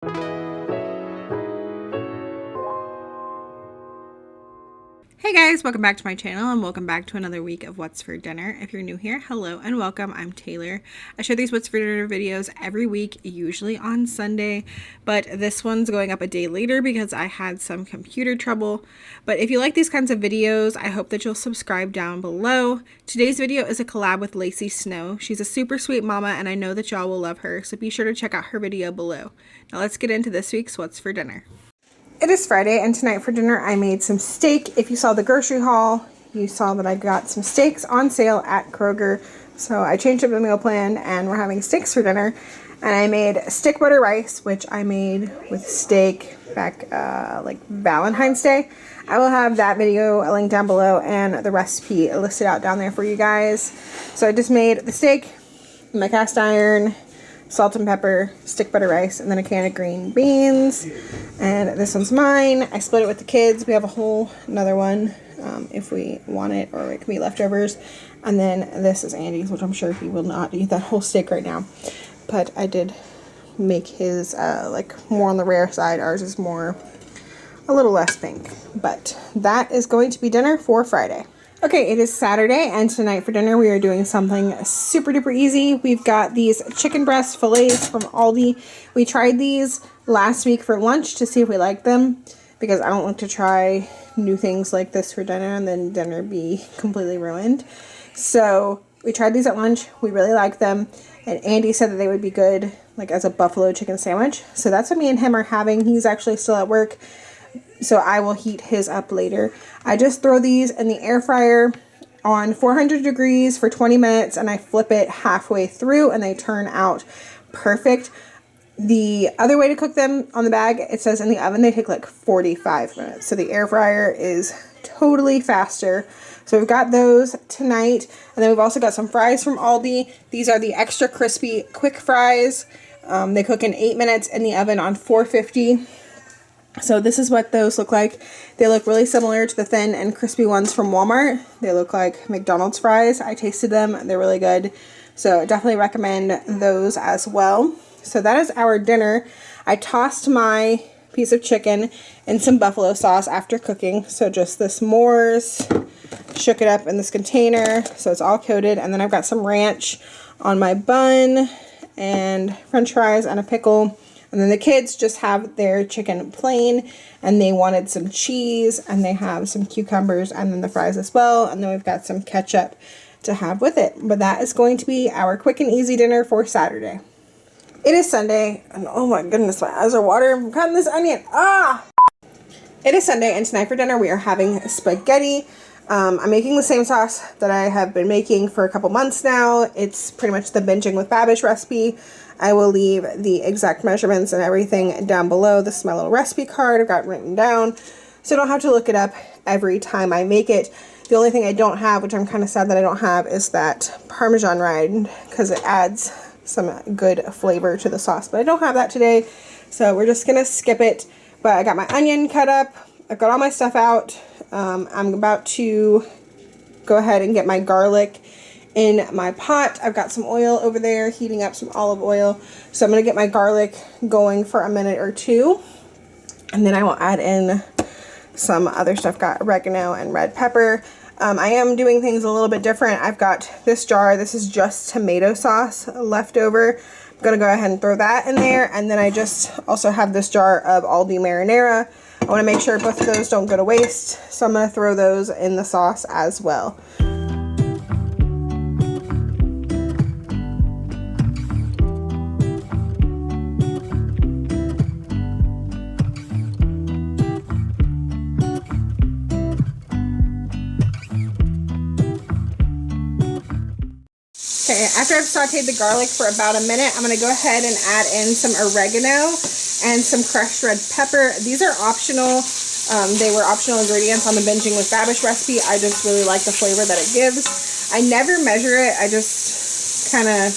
Hey guys, welcome back to my channel and welcome back to another week of What's for Dinner. If you're new here, hello and welcome. I'm Taylor. I share these What's for Dinner videos every week, usually on Sunday, but this one's going up a day later because I had some computer trouble. But if you like these kinds of videos, I hope that you'll subscribe down below. Today's video is a collab with Lacey Snow. She's a super sweet mama and I know that y'all will love her, so be sure to check out her video below. Now let's get into this week's What's for Dinner. It is Friday, and tonight for dinner I made some steak. If you saw the grocery haul, you saw that I got some steaks on sale at Kroger. So I changed up the meal plan, and we're having steaks for dinner. And I made stick butter rice, which I made with steak back like Valentine's Day. I will have that video linked down below and the recipe listed out down there for you guys. So I just made the steak, my cast iron, salt and pepper, stick butter rice, and then a can of green beans. And this one's mine. I split it with the kids. We have a whole another one if we want it, or it can be leftovers. And then this is Andy's, which I'm sure he will not eat that whole steak right now. But I did make his like more on the rare side. Ours is more a little less pink. But that is going to be dinner for Friday. Okay, it is Saturday, and tonight for dinner we are doing something super duper easy. We've got these chicken breast fillets from Aldi. We tried these last week for lunch to see if we liked them, because I don't like to try new things like this for dinner and then dinner be completely ruined. So we tried these at lunch. We really liked them, and Andy said that they would be good like as a buffalo chicken sandwich. So that's what me and him are having. He's actually still at work, so I will heat his up later. I just throw these in the air fryer on 400 degrees for 20 minutes and I flip it halfway through and they turn out perfect. The other way to cook them on the bag, it says in the oven, they take like 45 minutes. So the air fryer is totally faster. So we've got those tonight. And then we've also got some fries from Aldi. These are the extra crispy quick fries. They cook in 8 minutes in the oven on 450. So this is what those look like. They look really similar to the thin and crispy ones from Walmart. They look like McDonald's fries. I tasted them. They're really good. So definitely recommend those as well. So that is our dinner. I tossed my piece of chicken in some buffalo sauce after cooking. So just the s'mores, shook it up in this container so it's all coated. And then I've got some ranch on my bun and french fries and a pickle. And then the kids just have their chicken plain, and they wanted some cheese, and they have some cucumbers, and then the fries as well. And then we've got some ketchup to have with it. But that is going to be our quick and easy dinner for Saturday. It is Sunday, and oh my goodness, my eyes are watering from cutting this onion. It is Sunday, and tonight for dinner we are having spaghetti. I'm making the same sauce that I have been making for a couple months now. It's pretty much the binging with Babish recipe. I will leave the exact measurements and everything down below. This is my little recipe card I've got written down, so I don't have to look it up every time I make it. The only thing I don't have, which I'm kind of sad that I don't have, is that parmesan rind, because it adds some good flavor to the sauce. But I don't have that today, so we're just gonna skip it. But I got my onion cut up. I've got all my stuff out. I'm about to go ahead and get my garlic in my pot. I've got some oil over there, heating up some olive oil. So I'm going to get my garlic going for a minute or two. And then I will add in some other stuff. Got oregano and red pepper. I am doing things a little bit different. I've got this jar. This is just tomato sauce left over. I'm going to go ahead and throw that in there. And then I just also have this jar of Aldi marinara. I want to make sure both of those don't go to waste. So I'm going to throw those in the sauce as well. Okay, after I've sauteed the garlic for about a minute, I'm going to go ahead and add in some oregano and some crushed red pepper. These are optional. They were optional ingredients on the binging with Babish recipe. I just really like the flavor that it gives. I never measure it. I just kind of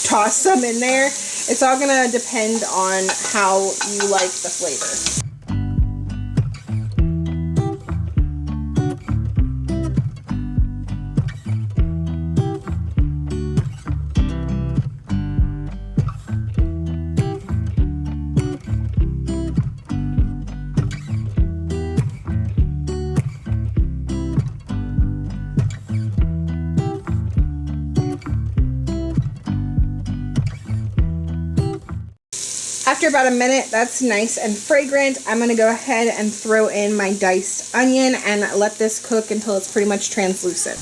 toss some in there. It's all going to depend on how you like the flavor. After about a minute, that's nice and fragrant. I'm going to go ahead and throw in my diced onion and let this cook until it's pretty much translucent.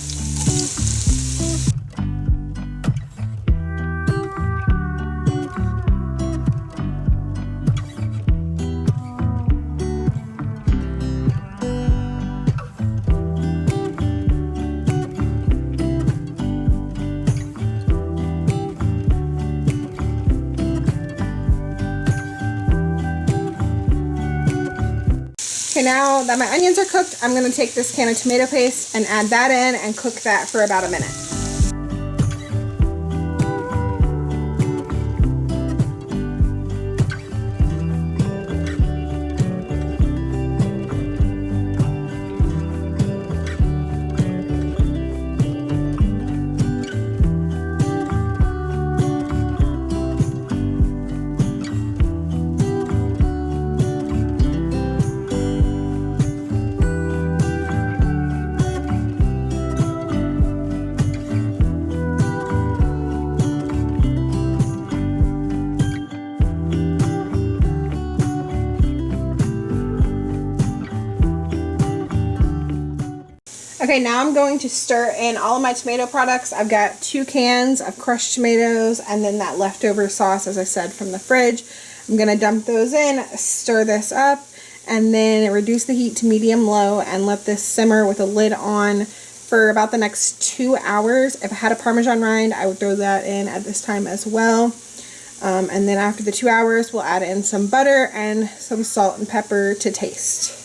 Okay, now that my onions are cooked, I'm going to take this can of tomato paste and add that in and cook that for about a minute. Okay, now I'm going to stir in all of my tomato products. I've got 2 cans of crushed tomatoes and then that leftover sauce, as I said, from the fridge. I'm going to dump those in, stir this up, and then reduce the heat to medium-low and let this simmer with a lid on for about the next 2 hours. If I had a parmesan rind, I would throw that in at this time as well. And then after the 2 hours, we'll add in some butter and some salt and pepper to taste.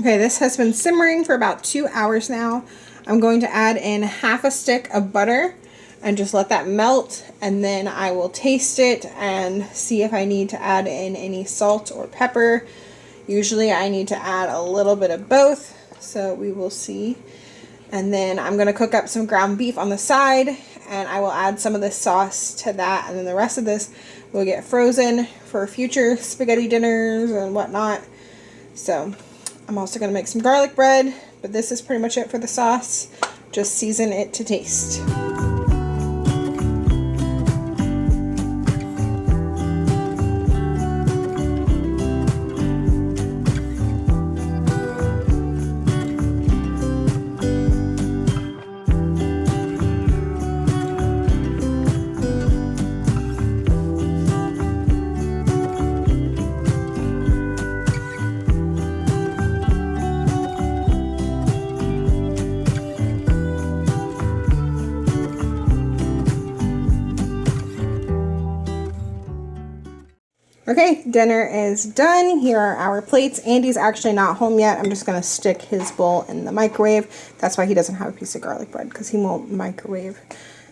Okay, this has been simmering for about 2 hours now. I'm going to add in half a stick of butter and just let that melt, and then I will taste it and see if I need to add in any salt or pepper. Usually I need to add a little bit of both, so we will see. And then I'm going to cook up some ground beef on the side, and I will add some of this sauce to that, and then the rest of this will get frozen for future spaghetti dinners and whatnot. So I'm also going to make some garlic bread, but this is pretty much it for the sauce. Just season it to taste. Okay, dinner is done. Here are our plates. Andy's actually not home yet. I'm just going to stick his bowl in the microwave. That's why he doesn't have a piece of garlic bread, because he won't microwave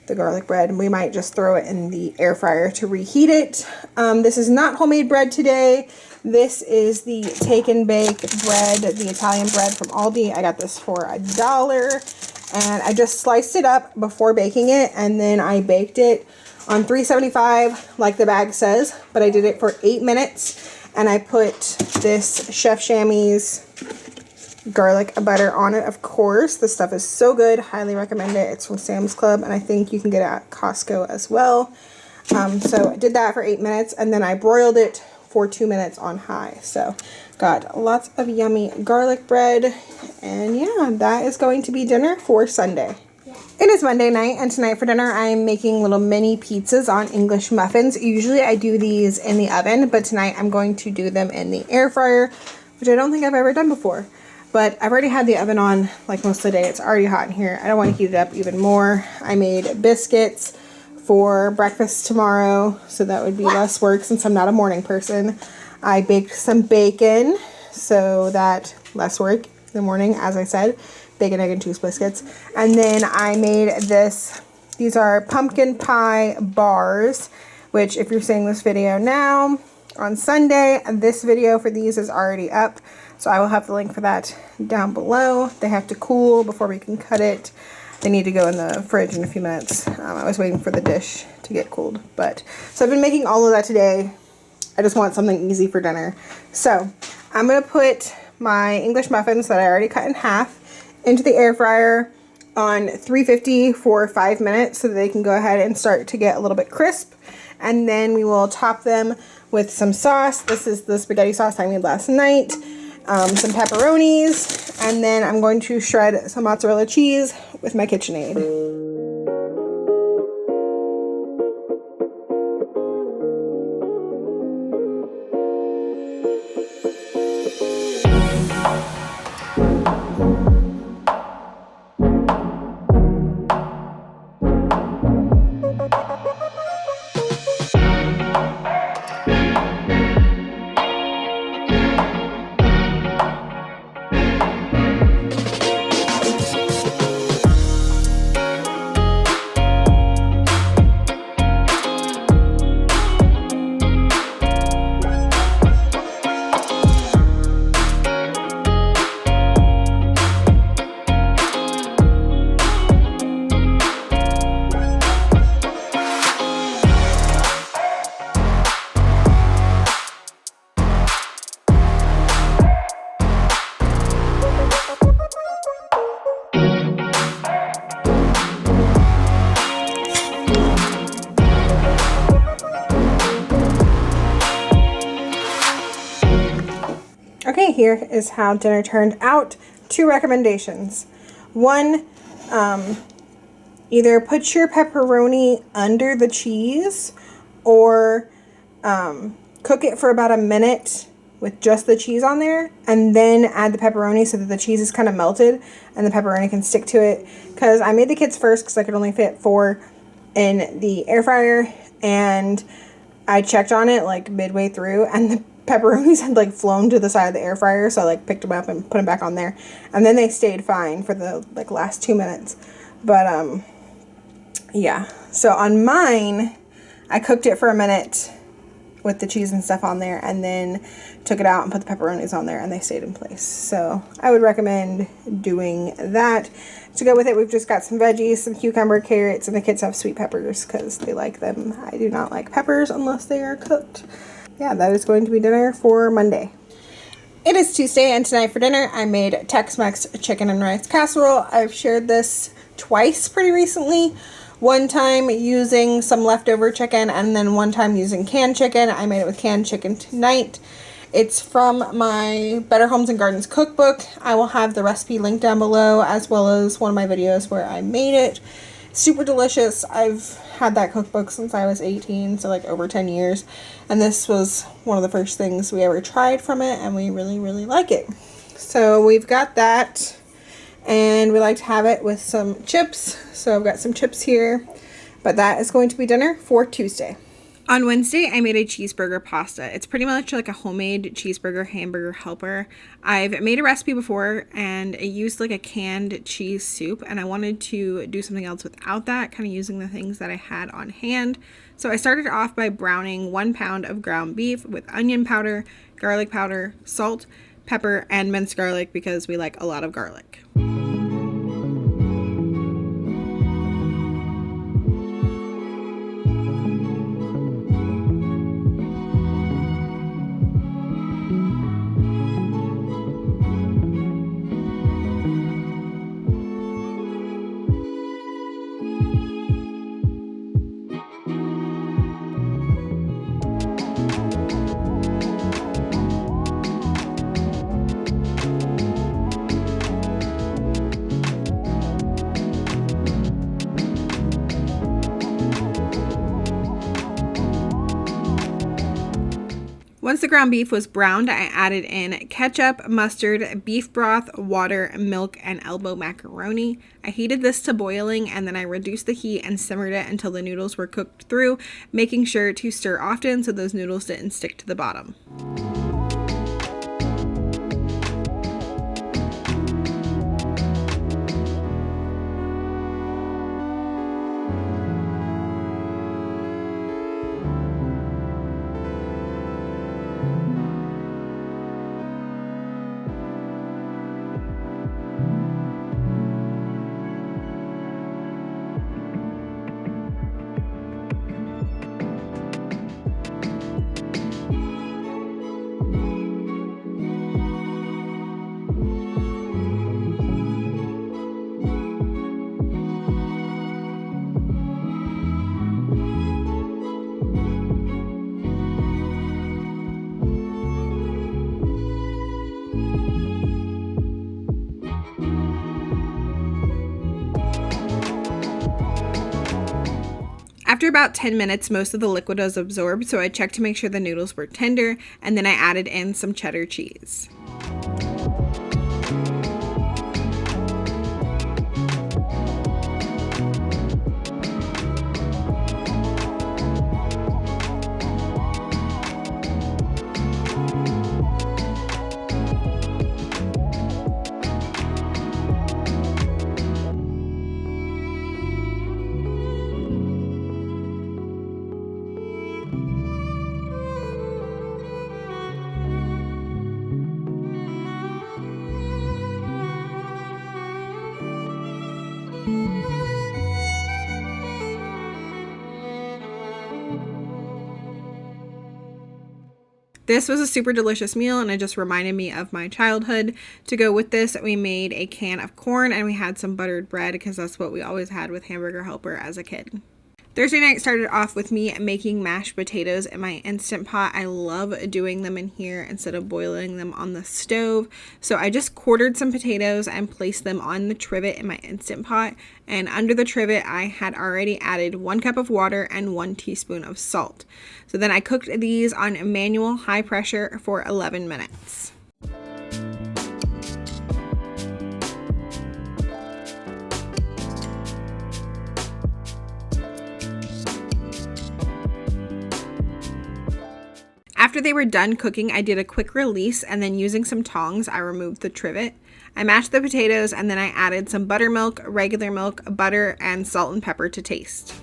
the garlic bread. And we might just throw it in the air fryer to reheat it. This is not homemade bread today. This is the take and bake bread, the Italian bread from Aldi. I got this for $1. And I just sliced it up before baking it, and then I baked it on 375 like the bag says, but I did it for 8 minutes, and I put this Chef Chamois garlic butter on it, of course. This stuff is so good. Highly recommend it. It's from Sam's Club, and I think you can get it at Costco as well. So I did that for 8 minutes, and then I broiled it for 2 minutes on high. So got lots of yummy garlic bread, and yeah, that is going to be dinner for Sunday. It is Monday night, and tonight for dinner I'm making little mini pizzas on English muffins. Usually I do these in the oven, but tonight I'm going to do them in the air fryer, which I don't think I've ever done before. But I've already had the oven on like most of the day. It's already hot in here. I don't want to heat it up even more. I made biscuits for breakfast tomorrow, so that would be less work since I'm not a morning person. I baked some bacon, so that less work in the morning, as I said. Bacon, egg, and cheese biscuits. And then I made this. These are pumpkin pie bars, which if you're seeing this video now on Sunday, this video for these is already up. So I will have the link for that down below. They have to cool before we can cut it. They need to go in the fridge in a few minutes. I was waiting for the dish to get cooled. So I've been making all of that today. I just want something easy for dinner. So I'm going to put my English muffins that I already cut in half into the air fryer on 350 for 5 minutes so that they can go ahead and start to get a little bit crisp. And then we will top them with some sauce. This is the spaghetti sauce I made last night. Some pepperonis, and then I'm going to shred some mozzarella cheese with my KitchenAid. Okay, here is how dinner turned out. 2 recommendations. 1, either put your pepperoni under the cheese or cook it for about a minute with just the cheese on there and then add the pepperoni so that the cheese is kind of melted and the pepperoni can stick to it. Because I made the kids first because I could only fit 4 in the air fryer, and I checked on it like midway through and the pepperonis had like flown to the side of the air fryer, so I like picked them up and put them back on there, and then they stayed fine for the like last 2 minutes. But yeah, so on mine I cooked it for a minute with the cheese and stuff on there and then took it out and put the pepperonis on there and they stayed in place. So I would recommend doing that. To go with it, we've just got some veggies, some cucumber, carrots, and the kids have sweet peppers because they like them. I do not like peppers unless they are cooked. Yeah, that is going to be dinner for Monday. It is Tuesday, and tonight for dinner I made Tex Mex Chicken and Rice casserole. I've shared this twice pretty recently. One time using some leftover chicken, and then one time using canned chicken. I made it with canned chicken tonight. It's from my Better Homes and Gardens cookbook. I will have the recipe linked down below, as well as one of my videos where I made it. Super delicious. I've had that cookbook since I was 18, so like over 10 years. And this was one of the first things we ever tried from it, and we really, really like it. So we've got that, and we like to have it with some chips. So I've got some chips here, but that is going to be dinner for Tuesday. On Wednesday, I made a cheeseburger pasta. It's pretty much like a homemade cheeseburger hamburger helper. I've made a recipe before, and it used like a canned cheese soup, and I wanted to do something else without that, kind of using the things that I had on hand. So I started off by browning 1 pound of ground beef with onion powder, garlic powder, salt, pepper, and minced garlic because we like a lot of garlic. Once the ground beef was browned, I added in ketchup, mustard, beef broth, water, milk, and elbow macaroni. I heated this to boiling, and then I reduced the heat and simmered it until the noodles were cooked through, making sure to stir often so those noodles didn't stick to the bottom. After about 10 minutes, most of the liquid was absorbed, so I checked to make sure the noodles were tender, and then I added in some cheddar cheese. This was a super delicious meal, and it just reminded me of my childhood. To go with this, we made a can of corn and we had some buttered bread because that's what we always had with Hamburger Helper as a kid. Thursday night started off with me making mashed potatoes in my Instant Pot. I love doing them in here instead of boiling them on the stove. So I just quartered some potatoes and placed them on the trivet in my Instant Pot. And under the trivet, I had already added 1 cup of water and 1 teaspoon of salt. So then I cooked these on manual high pressure for 11 minutes. After they were done cooking, I did a quick release, and then using some tongs, I removed the trivet. I mashed the potatoes, and then I added some buttermilk, regular milk, butter, and salt and pepper to taste.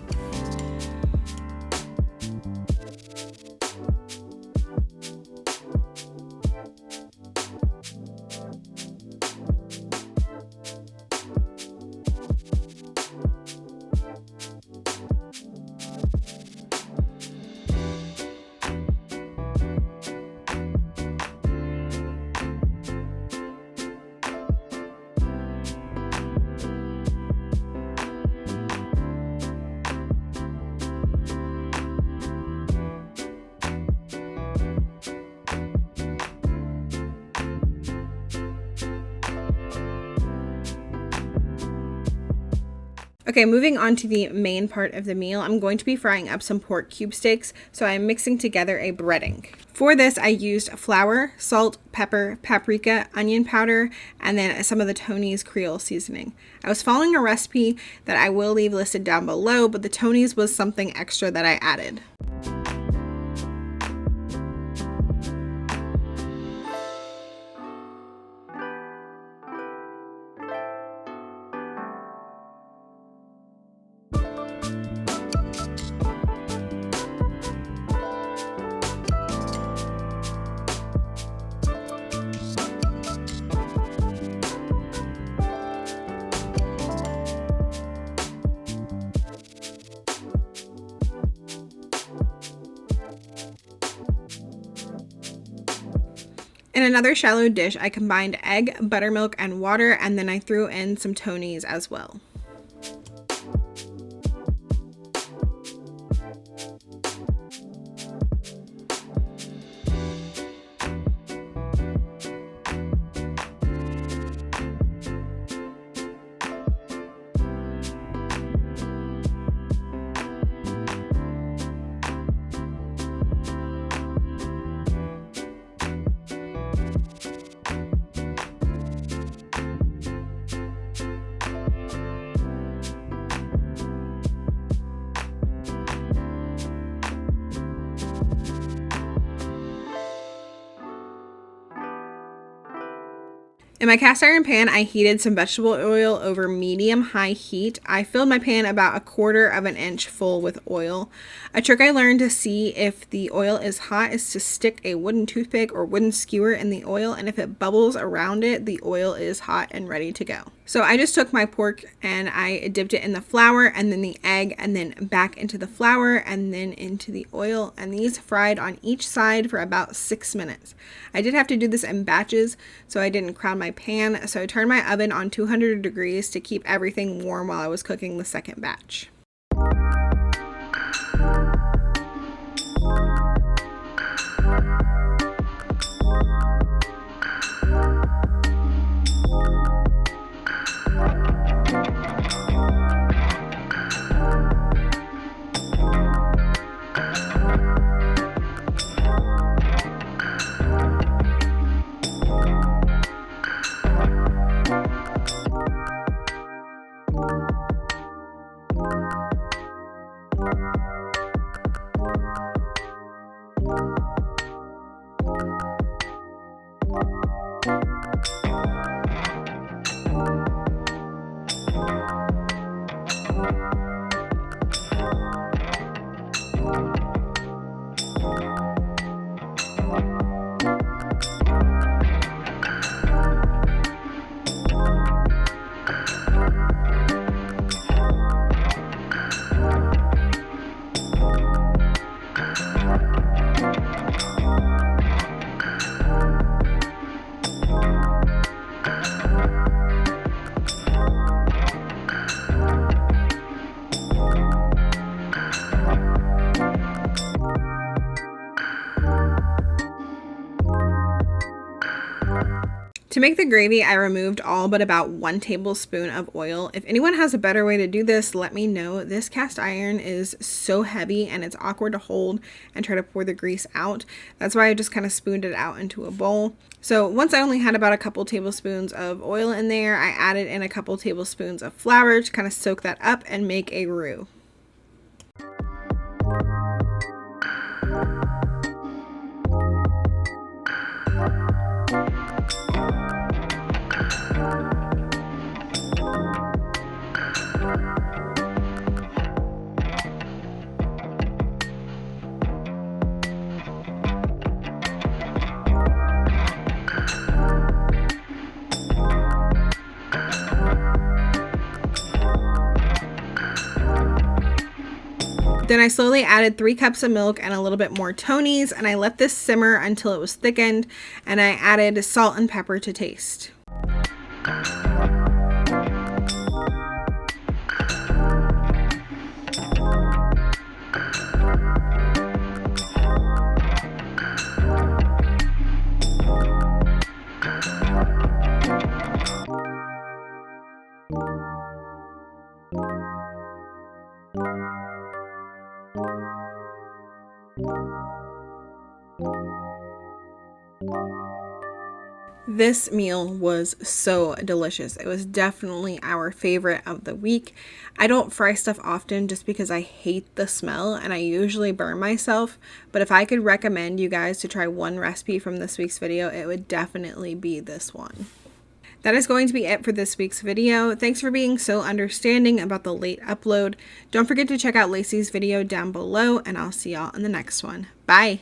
Okay, moving on to the main part of the meal, I'm going to be frying up some pork cube steaks, so I'm mixing together a breading. For this, I used flour, salt, pepper, paprika, onion powder, and then some of the Tony's Creole seasoning. I was following a recipe that I will leave listed down below, but the Tony's was something extra that I added. In another shallow dish, I combined egg, buttermilk, and water, and then I threw in some Tony's as well. In my cast iron pan, I heated some vegetable oil over medium-high heat. I filled my pan about 1/4 of an inch full with oil. A trick I learned to see if the oil is hot is to stick a wooden toothpick or wooden skewer in the oil, and if it bubbles around it, the oil is hot and ready to go. So I just took my pork and I dipped it in the flour and then the egg and then back into the flour and then into the oil, and these fried on each side for about 6 minutes. I did have to do this in batches so I didn't crowd my pan, so I turned my oven on 200 degrees to keep everything warm while I was cooking the second batch. To make the gravy, I removed all but about 1 tablespoon of oil. If anyone has a better way to do this, let me know. This cast iron is so heavy and it's awkward to hold and try to pour the grease out. That's why I just kind of spooned it out into a bowl. So once I only had about a couple tablespoons of oil in there, I added in a couple tablespoons of flour to kind of soak that up and make a roux. Then I slowly added 3 cups of milk and a little bit more Tony's, and I let this simmer until it was thickened, and I added salt and pepper to taste. This meal was so delicious. It was definitely our favorite of the week. I don't fry stuff often just because I hate the smell and I usually burn myself, but if I could recommend you guys to try one recipe from this week's video, it would definitely be this one. That is going to be it for this week's video. Thanks for being so understanding about the late upload. Don't forget to check out Lacey's video down below, and I'll see y'all in the next one. Bye!